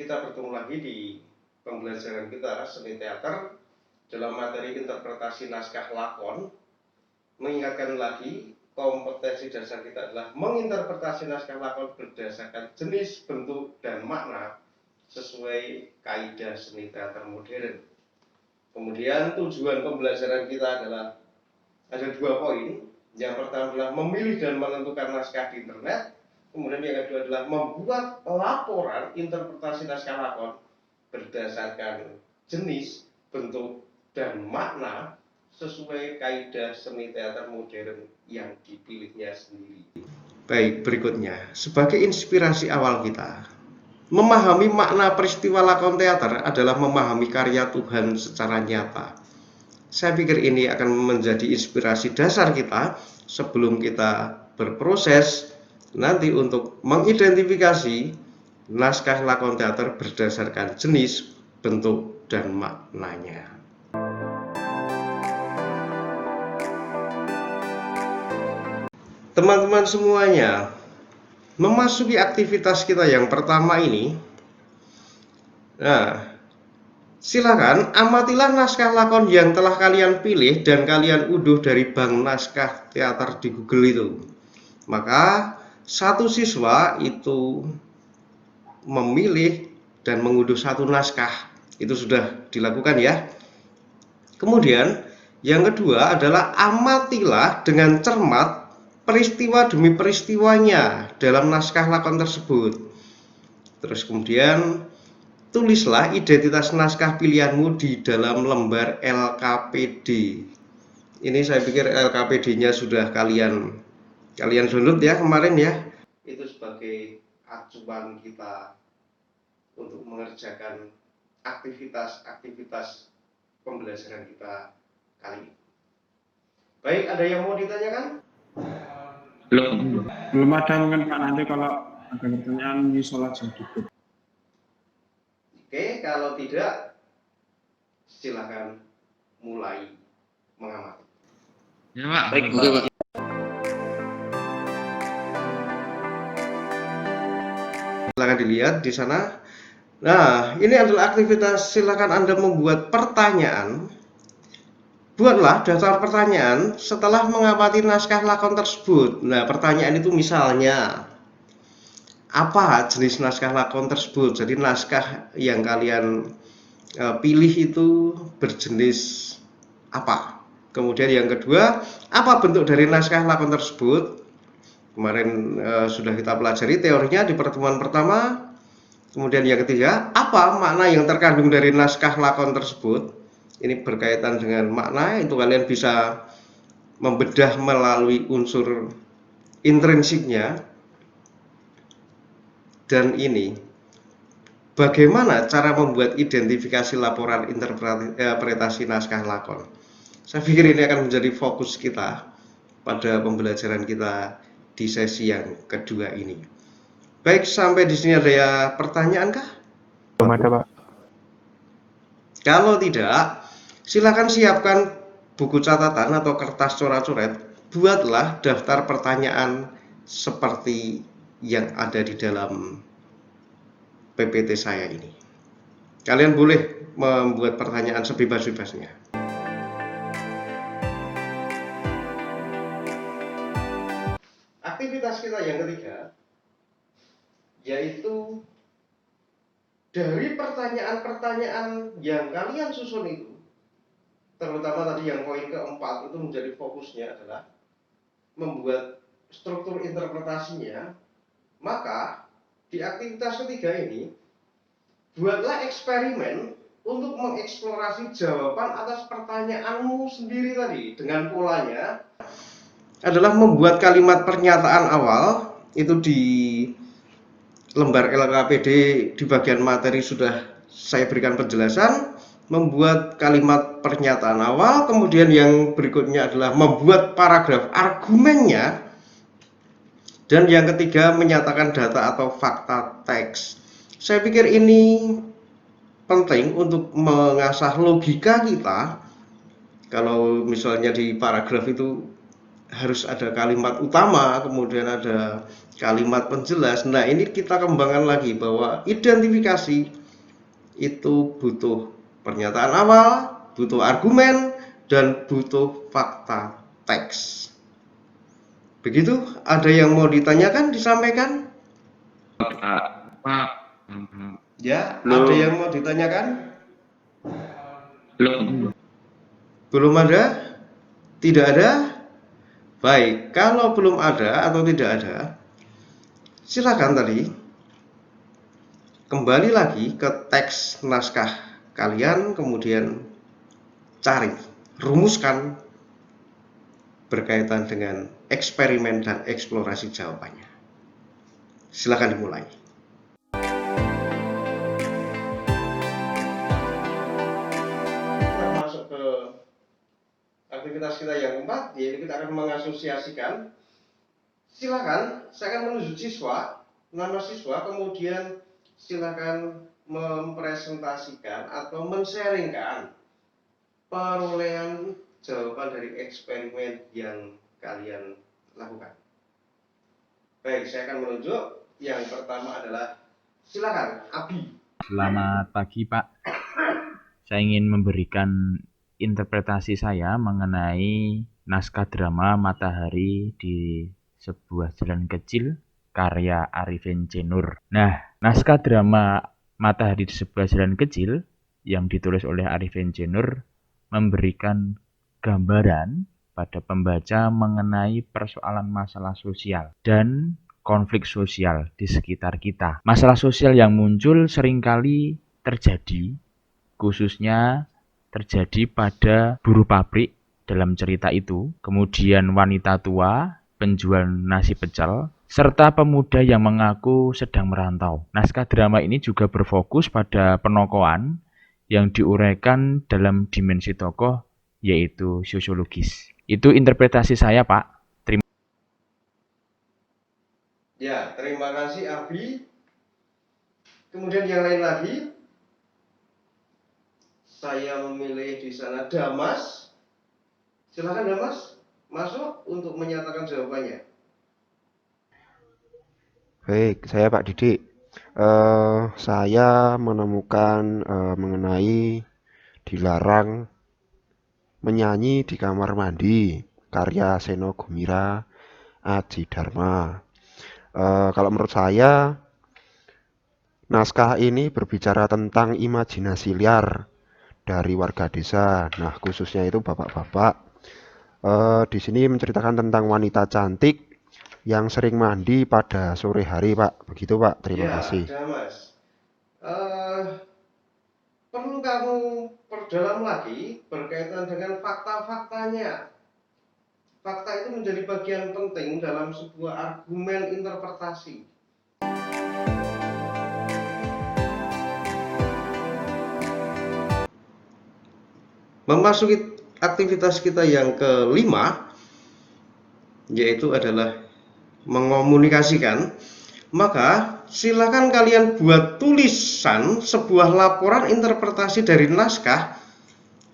kita bertemu lagi di pembelajaran kita seni teater dalam materi interpretasi naskah lakon. Mengingatkan lagi, kompetensi dasar kita adalah menginterpretasi naskah lakon berdasarkan jenis, bentuk, dan makna sesuai kaidah seni teater modern. Kemudian tujuan pembelajaran kita adalah ada 2 poin. Yang pertama adalah memilih dan menentukan naskah di internet. Kemudian yang kedua adalah membuat laporan interpretasi naskah lakon berdasarkan jenis, bentuk, dan makna sesuai kaidah seni teater modern yang dipilihnya sendiri. Baik, berikutnya, sebagai inspirasi awal kita, memahami makna peristiwa lakon teater adalah memahami karya Tuhan secara nyata. Saya pikir ini akan menjadi inspirasi dasar kita sebelum kita berproses nanti untuk mengidentifikasi naskah lakon teater berdasarkan jenis, bentuk, dan maknanya. Teman-teman semuanya, memasuki aktivitas kita yang pertama ini, silakan amatilah naskah lakon yang telah kalian pilih dan kalian unduh dari bank naskah teater di Google itu. Maka satu siswa itu memilih dan mengunduh satu naskah. Itu sudah dilakukan ya. Kemudian yang kedua adalah amatilah dengan cermat peristiwa demi peristiwanya dalam naskah lakon tersebut. Terus kemudian tulislah identitas naskah pilihanmu di dalam lembar LKPD. Ini saya pikir LKPD-nya sudah kalian download ya kemarin ya. Itu sebagai acuan kita untuk mengerjakan aktivitas pembelajaran kita kali ini. Baik, ada yang mau ditanyakan? Belum ada mungkin Pak, nanti kalau ada pertanyaan di sholat sedikit. Oke, kalau tidak silakan mulai mengamati. Ya Pak. Baik, oke Pak. Silakan dilihat di sana. Nah, ini adalah aktivitas, silakan Anda membuat pertanyaan. Buatlah daftar pertanyaan setelah mengamati naskah lakon tersebut. Nah, pertanyaan itu misalnya, apa jenis naskah lakon tersebut? Jadi naskah yang kalian pilih itu berjenis apa? Kemudian yang kedua, apa bentuk dari naskah lakon tersebut? Kemarin sudah kita pelajari teorinya di pertemuan pertama. Kemudian yang ketiga, apa makna yang terkandung dari naskah lakon tersebut? Ini berkaitan dengan makna, itu kalian bisa membedah melalui unsur intrinsiknya. Dan ini, bagaimana cara membuat identifikasi laporan interpretasi naskah lakon? Saya pikir ini akan menjadi fokus kita pada pembelajaran kita di sesi yang kedua ini. Baik, sampai di sini ada pertanyaan kah? Belum ada Pak. Kalau tidak, silakan siapkan buku catatan atau kertas coret-coret. Buatlah daftar pertanyaan seperti yang ada di dalam PPT saya ini. Kalian boleh membuat pertanyaan sebebas-bebasnya. Aktivitas kita yang ketiga, yaitu dari pertanyaan-pertanyaan yang kalian susun itu, terutama tadi yang poin keempat itu menjadi fokusnya adalah membuat struktur interpretasinya. Maka di aktivitas ketiga ini, buatlah eksperimen untuk mengeksplorasi jawaban atas pertanyaanmu sendiri tadi. Dengan polanya adalah membuat kalimat pernyataan awal, itu di lembar LKPD di bagian materi sudah saya berikan penjelasan. Membuat kalimat pernyataan awal, kemudian yang berikutnya adalah membuat paragraf argumennya, dan yang ketiga menyatakan data atau fakta teks. Saya pikir ini penting untuk mengasah logika kita. Kalau misalnya di paragraf itu harus ada kalimat utama, kemudian ada kalimat penjelas. Nah, ini kita kembangkan lagi bahwa identifikasi itu butuh pernyataan awal, butuh argumen, dan butuh fakta teks. Begitu, ada yang mau ditanyakan, disampaikan? Pak. Ya, Belum. ada yang mau ditanyakan? Belum. Belum ada? Tidak ada? Baik, kalau belum ada atau tidak ada, silakan tadi kembali lagi ke teks naskah kalian, kemudian cari, rumuskan berkaitan dengan eksperimen dan eksplorasi jawabannya. Silakan dimulai. Kita masuk ke aktivitas kita yang keempat, yaitu kita akan mengasosiasikan. Silakan, saya akan menunjuk siswa, nama siswa, kemudian silakan mempresentasikan atau men-sharingkan perolehan jawaban dari eksperimen yang kalian lakukan. Baik, saya akan menunjuk. Yang pertama adalah, silakan, Abi. Selamat pagi, Pak. Saya ingin memberikan interpretasi saya mengenai naskah drama Matahari di Sebuah Jalan Kecil karya Arifin C. Nur. Nah, naskah drama Matahari di Sebuah Jalan Kecil yang ditulis oleh Arifin C. Nur memberikan gambaran pada pembaca mengenai persoalan masalah sosial dan konflik sosial di sekitar kita. Masalah sosial yang muncul seringkali terjadi, khususnya terjadi pada buruh pabrik dalam cerita itu, kemudian wanita tua, penjual nasi pecel, serta pemuda yang mengaku sedang merantau. Naskah drama ini juga berfokus pada penokohan yang diuraikan dalam dimensi tokoh, yaitu sosiologis. Itu interpretasi saya, Pak. Ya, terima kasih Abi. Kemudian yang lain lagi, saya memilih di sana Damas. Silakan Damas, masuk untuk menyatakan jawabannya. Baik, saya Pak Didik. Saya menemukan mengenai dilarang menyanyi di kamar mandi, karya Seno Gumira Aji Dharma. Kalau menurut saya, naskah ini berbicara tentang imajinasi liar dari warga desa. Nah, khususnya itu bapak-bapak. Di sini menceritakan tentang wanita cantik yang sering mandi pada sore hari, Pak. Begitu, Pak. Terima kasih. Damas. Perlu kamu perdalam lagi berkaitan dengan fakta-faktanya. Fakta itu menjadi bagian penting dalam sebuah argumen interpretasi. Memasuki aktivitas kita yang kelima, yaitu adalah mengomunikasikan. Maka silakan kalian buat tulisan sebuah laporan interpretasi dari naskah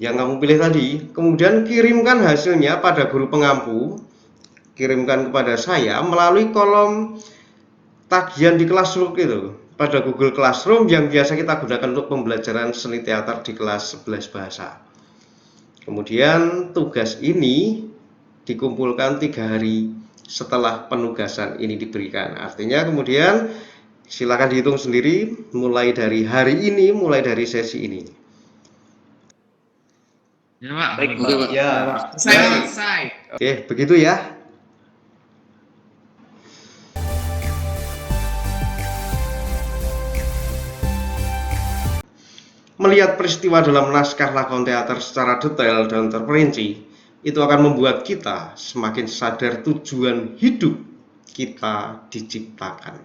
yang kamu pilih tadi, kemudian kirimkan hasilnya pada guru pengampu, kirimkan kepada saya melalui kolom tagihan di Classroom itu, pada Google Classroom yang biasa kita gunakan untuk pembelajaran seni teater di kelas 11 bahasa. Kemudian tugas ini dikumpulkan 3 hari setelah penugasan ini diberikan. Artinya kemudian silakan dihitung sendiri mulai dari hari ini, mulai dari sesi ini. Ya, Pak. Baik, Ya, Selesai. oke, begitu ya. Melihat peristiwa dalam naskah lakon teater secara detail dan terperinci, itu akan membuat kita semakin sadar tujuan hidup kita diciptakan.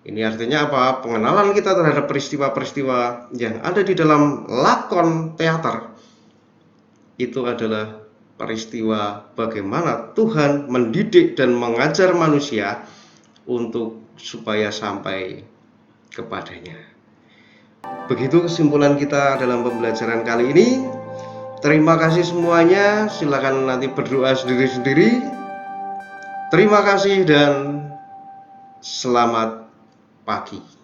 Ini artinya apa? Pengenalan kita terhadap peristiwa-peristiwa yang ada di dalam lakon teater itu adalah peristiwa bagaimana Tuhan mendidik dan mengajar manusia untuk supaya sampai kepadanya. Begitu kesimpulan kita dalam pembelajaran kali ini. Terima kasih semuanya, silakan nanti berdoa sendiri-sendiri. Terima kasih dan selamat pagi.